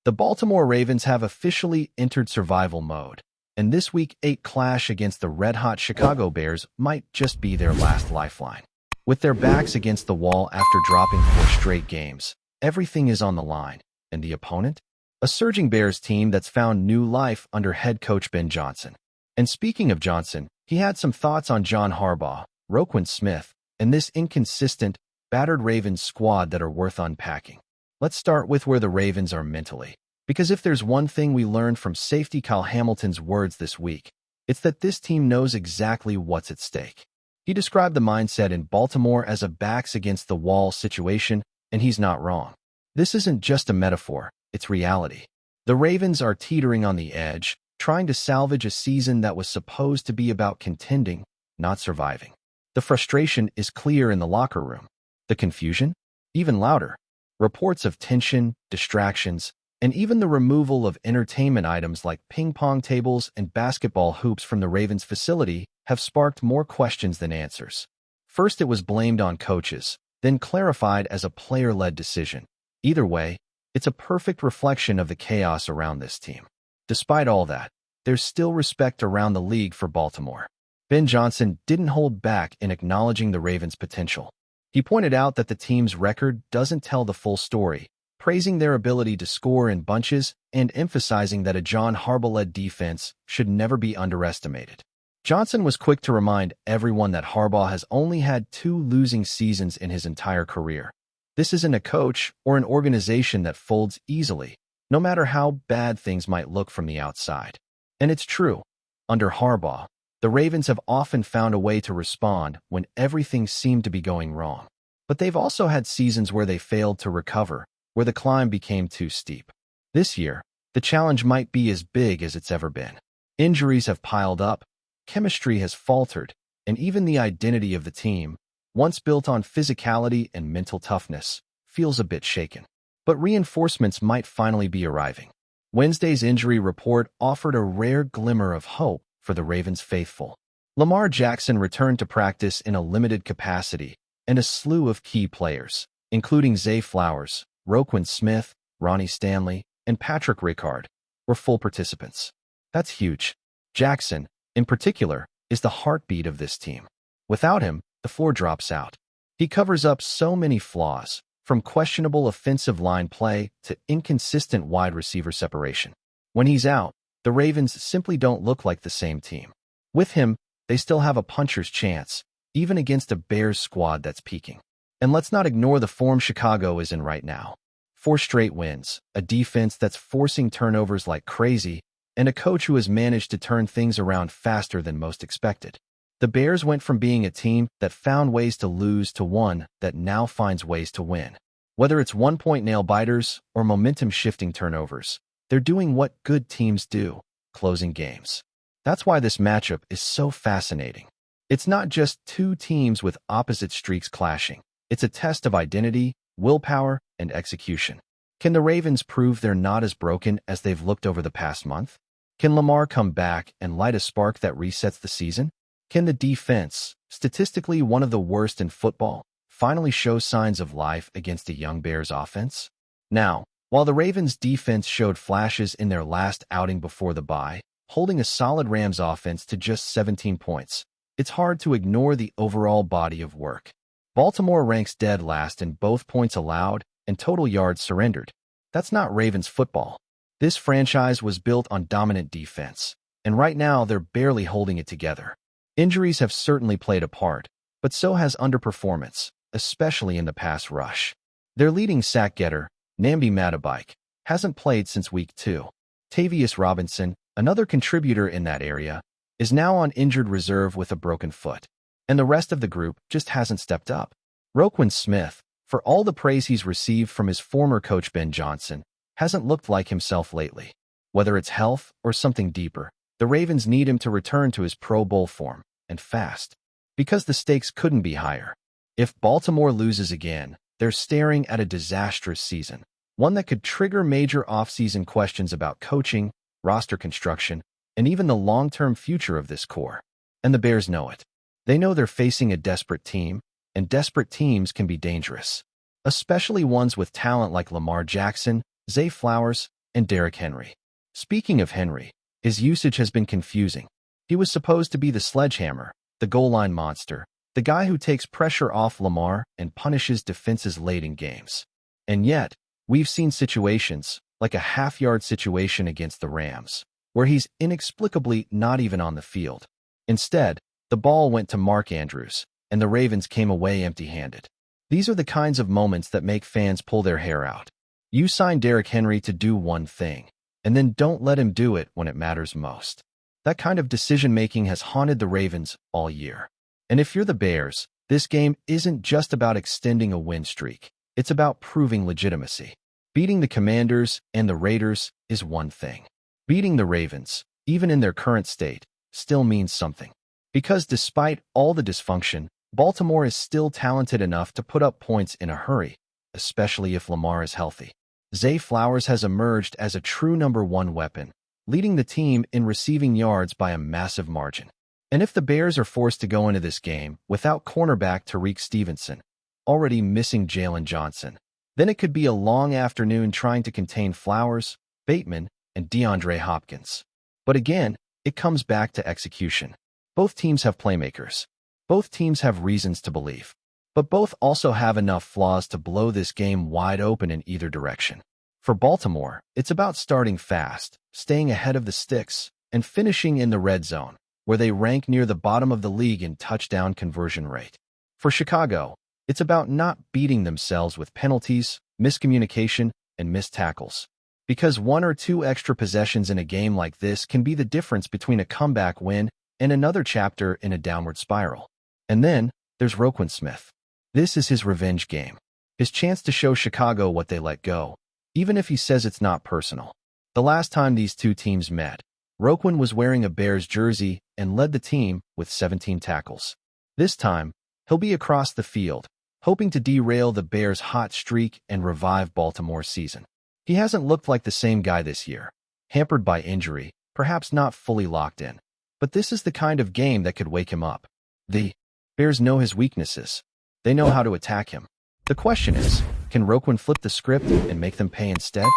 The Baltimore Ravens have officially entered survival mode, and this Week 8 clash against the red-hot Chicago Bears might just be their last lifeline. With their backs against the wall after dropping 4 straight games, everything is on the line. And the opponent? A surging Bears team that's found new life under head coach Ben Johnson. And speaking of Johnson, he had some thoughts on John Harbaugh, Roquan Smith, and this inconsistent, battered Ravens squad that are worth unpacking. Let's start with where the Ravens are mentally. Because if there's one thing we learned from safety Kyle Hamilton's words this week, it's that this team knows exactly what's at stake. He described the mindset in Baltimore as a backs-against-the-wall situation, and he's not wrong. This isn't just a metaphor, it's reality. The Ravens are teetering on the edge, trying to salvage a season that was supposed to be about contending, not surviving. The frustration is clear in the locker room. The confusion? Even louder. Reports of tension, distractions, and even the removal of entertainment items like ping-pong tables and basketball hoops from the Ravens facility have sparked more questions than answers. First, it was blamed on coaches, then clarified as a player-led decision. Either way, it's a perfect reflection of the chaos around this team. Despite all that, there's still respect around the league for Baltimore. Ben Johnson didn't hold back in acknowledging the Ravens' potential. He pointed out that the team's record doesn't tell the full story, praising their ability to score in bunches and emphasizing that a John Harbaugh-led defense should never be underestimated. Johnson was quick to remind everyone that Harbaugh has only had 2 losing seasons in his entire career. This isn't a coach or an organization that folds easily, no matter how bad things might look from the outside. And it's true. Under Harbaugh, the Ravens have often found a way to respond when everything seemed to be going wrong. But they've also had seasons where they failed to recover, where the climb became too steep. This year, the challenge might be as big as it's ever been. Injuries have piled up, chemistry has faltered, and even the identity of the team, once built on physicality and mental toughness, feels a bit shaken. But reinforcements might finally be arriving. Wednesday's injury report offered a rare glimmer of hope for the Ravens faithful. Lamar Jackson returned to practice in a limited capacity, and a slew of key players, including Zay Flowers, Roquan Smith, Ronnie Stanley, and Patrick Ricard, were full participants. That's huge. Jackson, in particular, is the heartbeat of this team. Without him, the floor drops out. He covers up so many flaws, from questionable offensive line play to inconsistent wide receiver separation. When he's out, the Ravens simply don't look like the same team. With him, they still have a puncher's chance, even against a Bears squad that's peaking. And let's not ignore the form Chicago is in right now. 4 straight wins, a defense that's forcing turnovers like crazy, and a coach who has managed to turn things around faster than most expected. The Bears went from being a team that found ways to lose to one that now finds ways to win. Whether it's one-point nail-biters or momentum-shifting turnovers, they're doing what good teams do, closing games. That's why this matchup is so fascinating. It's not just 2 teams with opposite streaks clashing. It's a test of identity, willpower, and execution. Can the Ravens prove they're not as broken as they've looked over the past month? Can Lamar come back and light a spark that resets the season? Can the defense, statistically one of the worst in football, finally show signs of life against a young Bears offense? Now, while the Ravens' defense showed flashes in their last outing before the bye, holding a solid Rams offense to just 17 points, it's hard to ignore the overall body of work. Baltimore ranks dead last in both points allowed and total yards surrendered. That's not Ravens football. This franchise was built on dominant defense, and right now they're barely holding it together. Injuries have certainly played a part, but so has underperformance, especially in the pass rush. Their leading sack-getter, Nnamdi Madubuike, hasn't played since Week 2. Tavius Robinson, another contributor in that area, is now on injured reserve with a broken foot, and the rest of the group just hasn't stepped up. Roquan Smith, for all the praise he's received from his former coach Ben Johnson, hasn't looked like himself lately. Whether it's health or something deeper, the Ravens need him to return to his Pro Bowl form, and fast. Because the stakes couldn't be higher. If Baltimore loses again, they're staring at a disastrous season, one that could trigger major offseason questions about coaching, roster construction, and even the long-term future of this core. And the Bears know it. They know they're facing a desperate team, and desperate teams can be dangerous, especially ones with talent like Lamar Jackson, Zay Flowers, and Derrick Henry. Speaking of Henry, his usage has been confusing. He was supposed to be the sledgehammer, the goal line monster, the guy who takes pressure off Lamar and punishes defenses late in games. And yet, we've seen situations, like a half-yard situation against the Rams, where he's inexplicably not even on the field. Instead, the ball went to Mark Andrews, and the Ravens came away empty-handed. These are the kinds of moments that make fans pull their hair out. You sign Derrick Henry to do one thing, and then don't let him do it when it matters most. That kind of decision-making has haunted the Ravens all year. And if you're the Bears, this game isn't just about extending a win streak. It's about proving legitimacy. Beating the Commanders and the Raiders is one thing. Beating the Ravens, even in their current state, still means something. Because despite all the dysfunction, Baltimore is still talented enough to put up points in a hurry, especially if Lamar is healthy. Zay Flowers has emerged as a true number one weapon, leading the team in receiving yards by a massive margin. And if the Bears are forced to go into this game without cornerback Tariq Stevenson, already missing Jalen Johnson, then it could be a long afternoon trying to contain Flowers, Bateman, and DeAndre Hopkins. But again, it comes back to execution. Both teams have playmakers. Both teams have reasons to believe. But both also have enough flaws to blow this game wide open in either direction. For Baltimore, it's about starting fast, staying ahead of the sticks, and finishing in the red zone, where they rank near the bottom of the league in touchdown conversion rate. For Chicago, it's about not beating themselves with penalties, miscommunication, and missed tackles. Because one or two extra possessions in a game like this can be the difference between a comeback win and another chapter in a downward spiral. And then, there's Roquan Smith. This is his revenge game. His chance to show Chicago what they let go, even if he says it's not personal. The last time these two teams met, Roquan was wearing a Bears jersey and led the team with 17 tackles. This time, he'll be across the field, hoping to derail the Bears' hot streak and revive Baltimore's season. He hasn't looked like the same guy this year, hampered by injury, perhaps not fully locked in. But this is the kind of game that could wake him up. The Bears know his weaknesses. They know how to attack him. The question is, can Roquan flip the script and make them pay instead?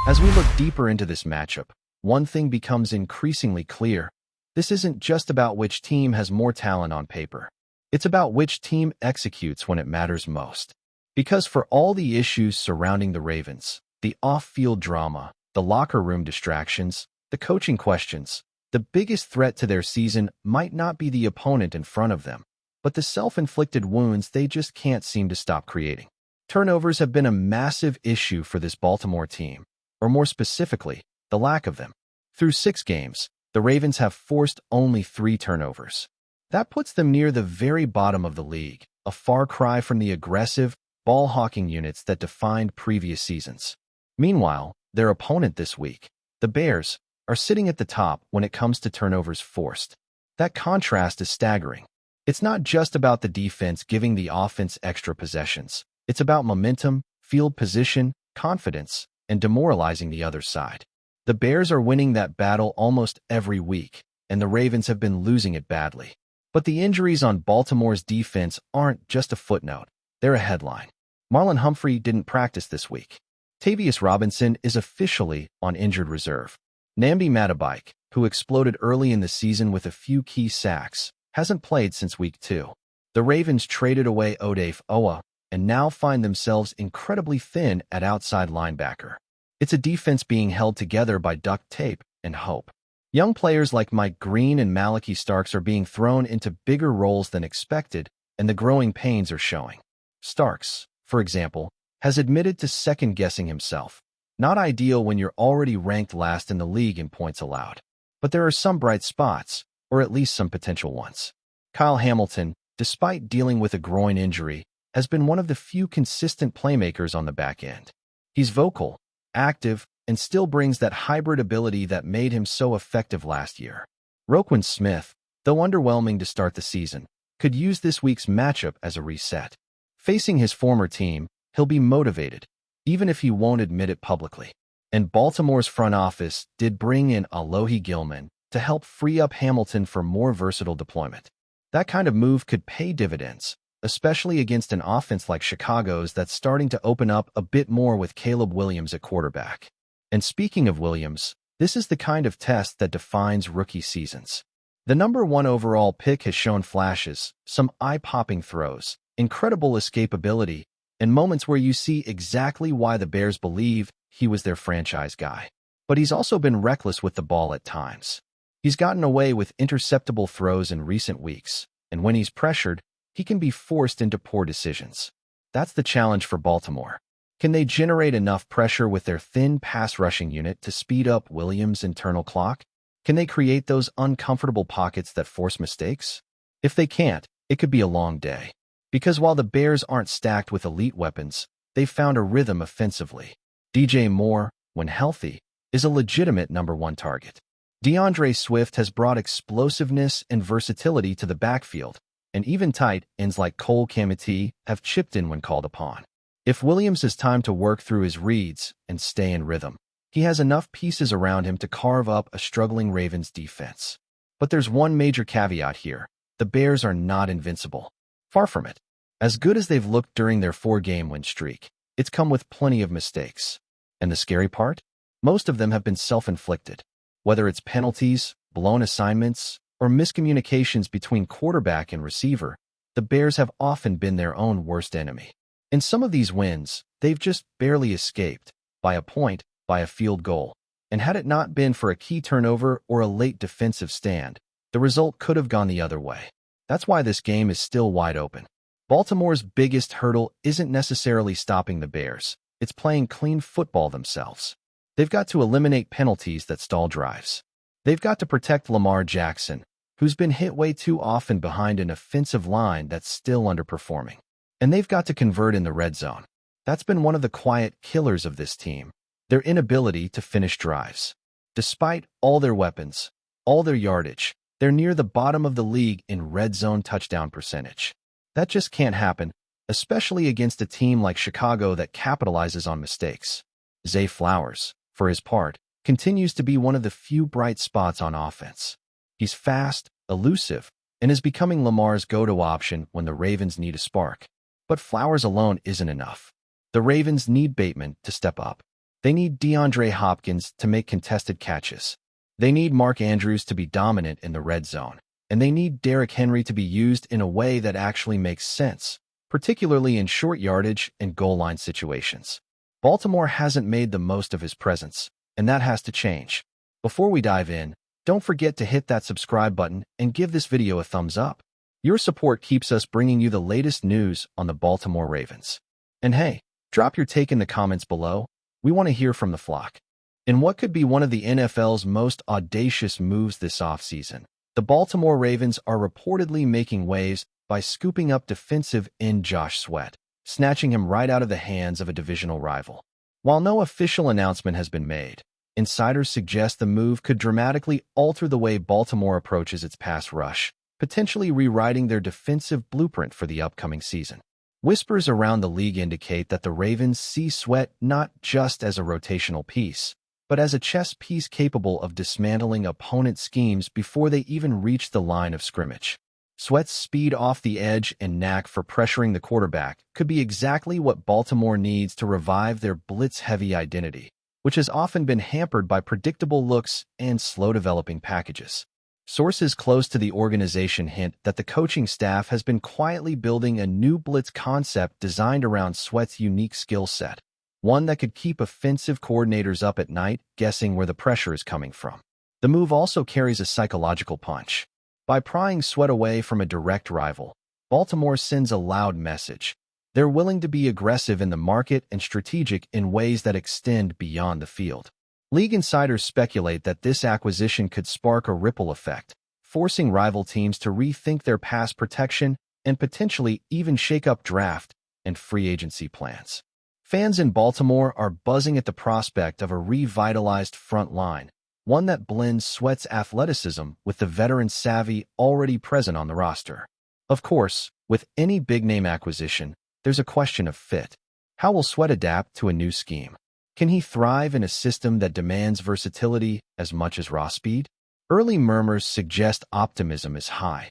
As we look deeper into this matchup, one thing becomes increasingly clear. This isn't just about which team has more talent on paper. It's about which team executes when it matters most. Because for all the issues surrounding the Ravens, the off-field drama, the locker room distractions, the coaching questions, the biggest threat to their season might not be the opponent in front of them, but the self-inflicted wounds they just can't seem to stop creating. Turnovers have been a massive issue for this Baltimore team, or more specifically, the lack of them. Through 6 games, the Ravens have forced only 3 turnovers. That puts them near the very bottom of the league, a far cry from the aggressive, ball-hawking units that defined previous seasons. Meanwhile, their opponent this week, the Bears, are sitting at the top when it comes to turnovers forced. That contrast is staggering. It's not just about the defense giving the offense extra possessions. It's about momentum, field position, confidence, and demoralizing the other side. The Bears are winning that battle almost every week, and the Ravens have been losing it badly. But the injuries on Baltimore's defense aren't just a footnote. They're a headline. Marlon Humphrey didn't practice this week. Tavius Robinson is officially on injured reserve. Nnamdi Matabike, who exploded early in the season with a few key sacks, hasn't played since week 2. The Ravens traded away Odafe Oweh and now find themselves incredibly thin at outside linebacker. It's a defense being held together by duct tape and hope. Young players like Mike Green and Malachi Starks are being thrown into bigger roles than expected, and the growing pains are showing. Starks, for example, has admitted to second-guessing himself. Not ideal when you're already ranked last in the league in points allowed. But there are some bright spots, or at least some potential ones. Kyle Hamilton, despite dealing with a groin injury, has been one of the few consistent playmakers on the back end. He's vocal, active, and still brings that hybrid ability that made him so effective last year. Roquan Smith, though underwhelming to start the season, could use this week's matchup as a reset. Facing his former team, he'll be motivated, even if he won't admit it publicly. And Baltimore's front office did bring in Alohi Gilman to help free up Hamilton for more versatile deployment. That kind of move could pay dividends, especially against an offense like Chicago's that's starting to open up a bit more with Caleb Williams at quarterback. And speaking of Williams, this is the kind of test that defines rookie seasons. The #1 overall pick has shown flashes, some eye-popping throws, incredible escapability, and moments where you see exactly why the Bears believe he was their franchise guy. But he's also been reckless with the ball at times. He's gotten away with interceptable throws in recent weeks, and when he's pressured, he can be forced into poor decisions. That's the challenge for Baltimore. Can they generate enough pressure with their thin pass rushing unit to speed up Williams' internal clock? Can they create those uncomfortable pockets that force mistakes? If they can't, it could be a long day. Because while the Bears aren't stacked with elite weapons, they've found a rhythm offensively. DJ Moore, when healthy, is a legitimate #1 target. DeAndre Swift has brought explosiveness and versatility to the backfield, and even tight ends like Cole Kmet have chipped in when called upon. If Williams has time to work through his reads and stay in rhythm, he has enough pieces around him to carve up a struggling Ravens defense. But there's one major caveat here. The Bears are not invincible. Far from it. As good as they've looked during their 4-game win streak, it's come with plenty of mistakes. And the scary part? Most of them have been self-inflicted. Whether it's penalties, blown assignments, or miscommunications between quarterback and receiver, the Bears have often been their own worst enemy. In some of these wins, they've just barely escaped, by a point, by a field goal. And had it not been for a key turnover or a late defensive stand, the result could have gone the other way. That's why this game is still wide open. Baltimore's biggest hurdle isn't necessarily stopping the Bears. It's playing clean football themselves. They've got to eliminate penalties that stall drives. They've got to protect Lamar Jackson, who's been hit way too often behind an offensive line that's still underperforming. And they've got to convert in the red zone. That's been one of the quiet killers of this team, their inability to finish drives. Despite all their weapons, all their yardage, they're near the bottom of the league in red zone touchdown percentage. That just can't happen, especially against a team like Chicago that capitalizes on mistakes. Zay Flowers, for his part, continues to be one of the few bright spots on offense. He's fast, elusive, and is becoming Lamar's go-to option when the Ravens need a spark. But Flowers alone isn't enough. The Ravens need Bateman to step up. They need DeAndre Hopkins to make contested catches. They need Mark Andrews to be dominant in the red zone. And they need Derrick Henry to be used in a way that actually makes sense, particularly in short yardage and goal line situations. Baltimore hasn't made the most of his presence, and that has to change. Before we dive in, don't forget to hit that subscribe button and give this video a thumbs up. Your support keeps us bringing you the latest news on the Baltimore Ravens. And hey, drop your take in the comments below. We want to hear from the flock. In what could be one of the NFL's most audacious moves this offseason, the Baltimore Ravens are reportedly making waves by scooping up defensive end Josh Sweat, snatching him right out of the hands of a divisional rival. While no official announcement has been made, insiders suggest the move could dramatically alter the way Baltimore approaches its pass rush, potentially rewriting their defensive blueprint for the upcoming season. Whispers around the league indicate that the Ravens see Sweat not just as a rotational piece, but as a chess piece capable of dismantling opponent schemes before they even reach the line of scrimmage. Sweat's speed off the edge and knack for pressuring the quarterback could be exactly what Baltimore needs to revive their blitz-heavy identity, which has often been hampered by predictable looks and slow-developing packages. Sources close to the organization hint that the coaching staff has been quietly building a new blitz concept designed around Sweat's unique skill set, one that could keep offensive coordinators up at night guessing where the pressure is coming from. The move also carries a psychological punch. By prying Sweat away from a direct rival, Baltimore sends a loud message. They're willing to be aggressive in the market and strategic in ways that extend beyond the field. League insiders speculate that this acquisition could spark a ripple effect, forcing rival teams to rethink their pass protection and potentially even shake up draft and free agency plans. Fans in Baltimore are buzzing at the prospect of a revitalized front line, one that blends Sweat's athleticism with the veteran savvy already present on the roster. Of course, with any big-name acquisition, there's a question of fit. How will Sweat adapt to a new scheme? Can he thrive in a system that demands versatility as much as raw speed? Early murmurs suggest optimism is high.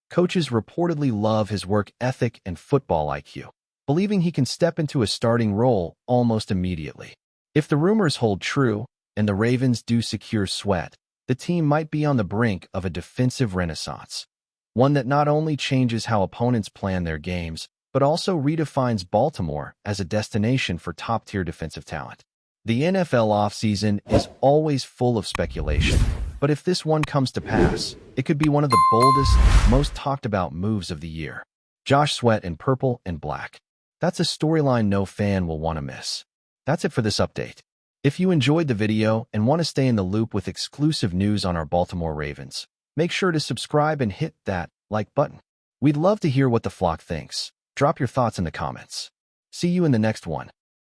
Coaches reportedly love his work ethic and football IQ, believing he can step into a starting role almost immediately. If the rumors hold true, and the Ravens do secure Sweat, the team might be on the brink of a defensive renaissance. One that not only changes how opponents plan their games, but also redefines Baltimore as a destination for top-tier defensive talent. The NFL offseason is always full of speculation, but if this one comes to pass, it could be one of the boldest, most talked-about moves of the year. Josh Sweat in purple and black. That's a storyline no fan will want to miss. That's it for this update. If you enjoyed the video and want to stay in the loop with exclusive news on our Baltimore Ravens, make sure to subscribe and hit that like button. We'd love to hear what the flock thinks. Drop your thoughts in the comments. See you in the next one.